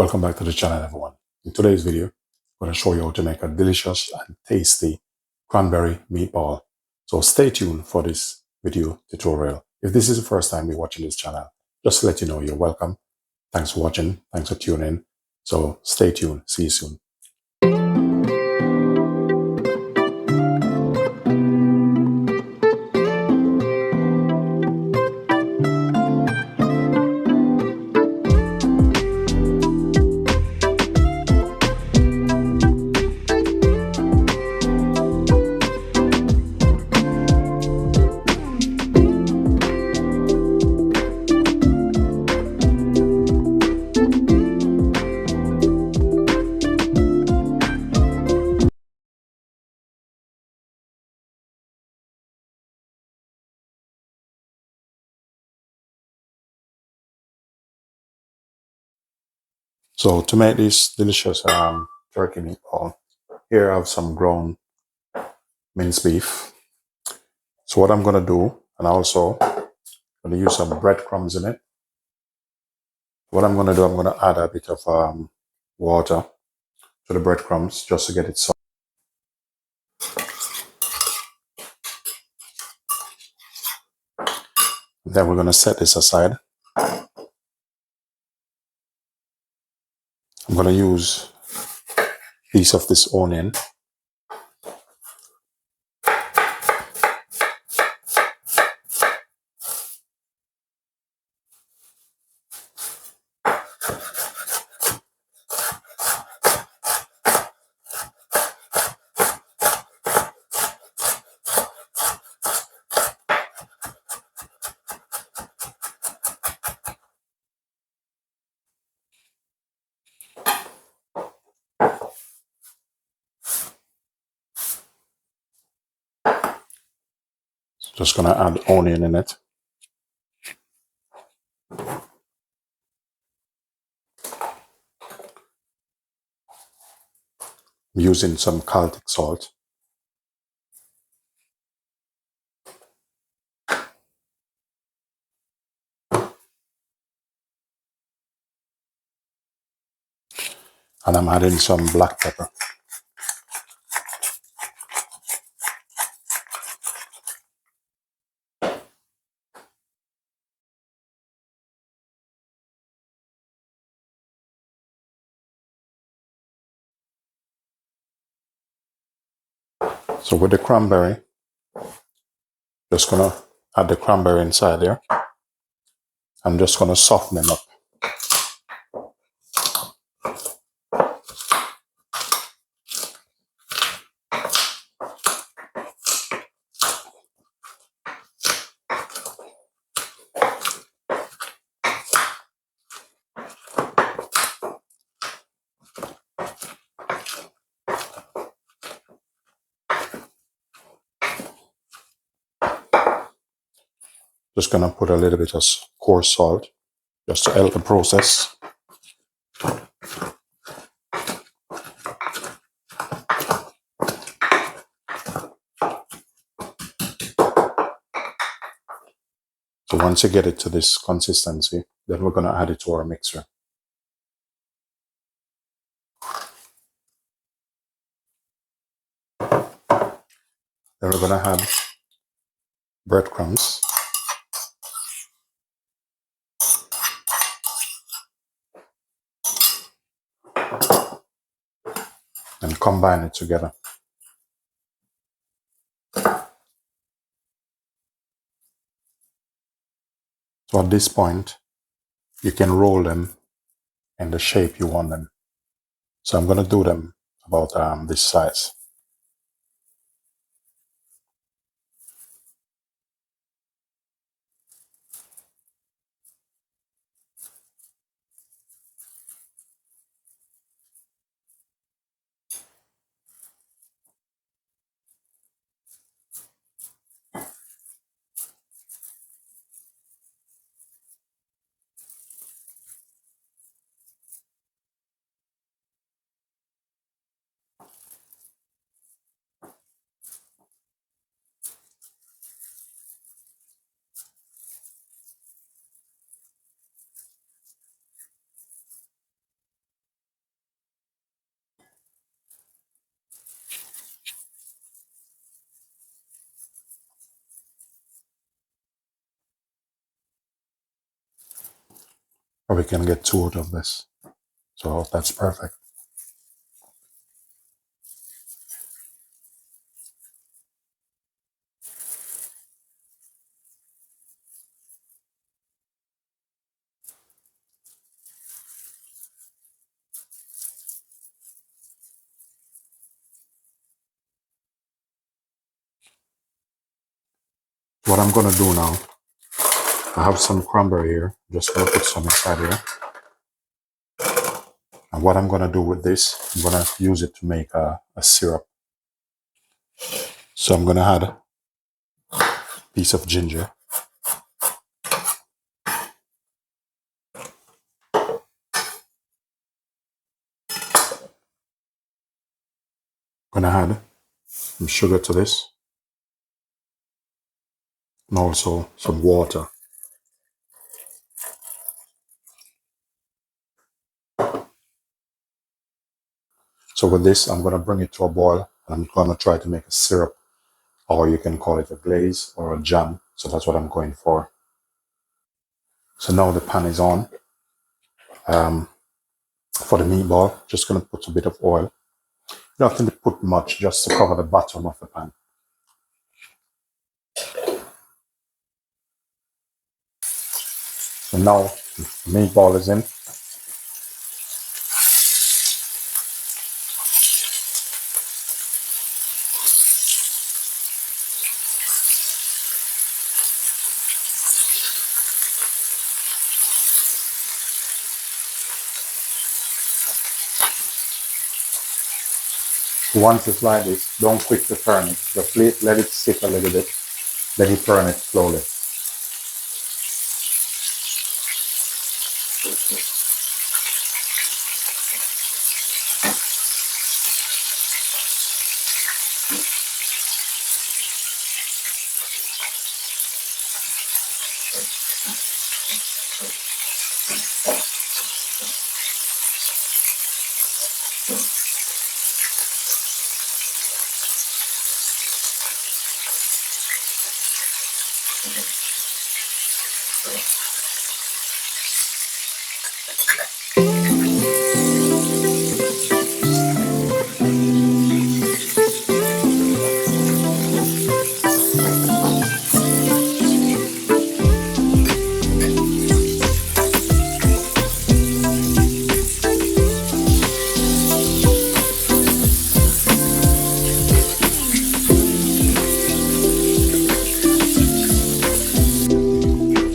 Welcome back to the channel, everyone. In today's video, I'm going to show you how to make a delicious and tasty cranberry meatball. So stay tuned for this video tutorial. If this is the first time you're watching this channel, just to let you know you're welcome. Thanks for watching. Thanks for tuning in. So stay tuned. See you soon. So to make this delicious turkey meatball, here I have some ground minced beef. So what I'm going to do, and also going to use some breadcrumbs in it. What I'm going to do, I'm going to add a bit of water to the breadcrumbs just to get it soft. Then we're going to set this aside. I'm going to use a piece of this onion. Just going to add onion in it. I'm using some Celtic salt. And I'm adding some black pepper. So with the cranberry, just going to add the cranberry inside there. I'm just going to soften them up. Just going to put a little bit of coarse salt just to help the process. So once you get it to this consistency, then we're going to add it to our mixer. Then we're going to add breadcrumbs. And combine it together. So at this point, you can roll them in the shape you want them. So I'm going to do them about this size. Probably can get 2 out of this. So that's perfect. What I'm gonna do now, I have some cranberry here. Just gonna put some inside here. And what I'm gonna do with this, I'm gonna use it to make a syrup. So I'm gonna add a piece of ginger. Gonna add some sugar to this. And also some water. So with this, I'm gonna bring it to a boil and I'm gonna try to make a syrup, or you can call it a glaze or a jam. So that's what I'm going for. So now the pan is on. For the meatball, just gonna put a bit of oil. You don't have to put much, just to cover the bottom of the pan. So now the meatball is in. Once it's like this, don't quick to turn it. Just let it sit a little bit. Then you turn it slowly.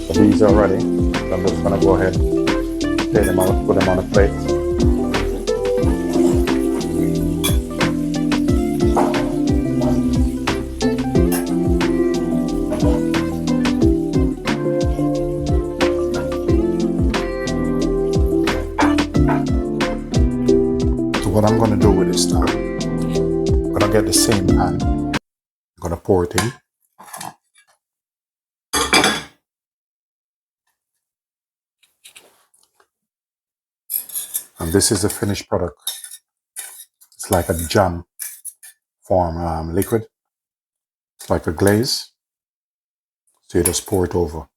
So these are ready. So I'm just gonna go ahead, take them out, put them on a plate. So what I'm gonna do with this now, I'm gonna get the same pan. I'm gonna pour it in. And this is the finished product. It's like a jam form liquid. It's like a glaze. So you just pour it over.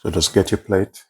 So just get your plate.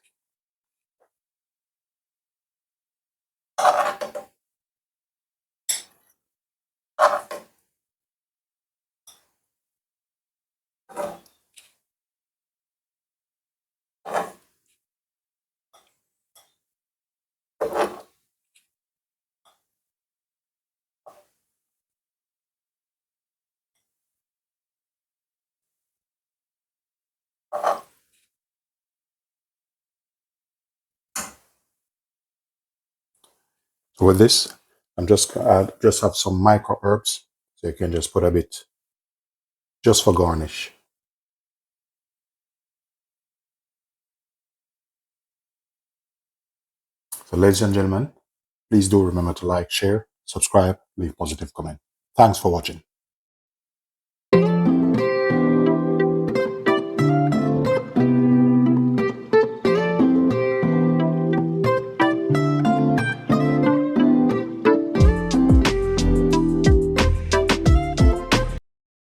So with this, I'm just just have some micro herbs. So you can just put a bit just for garnish. So ladies and gentlemen, please do remember to like, share, subscribe, leave positive comment. Thanks for watching.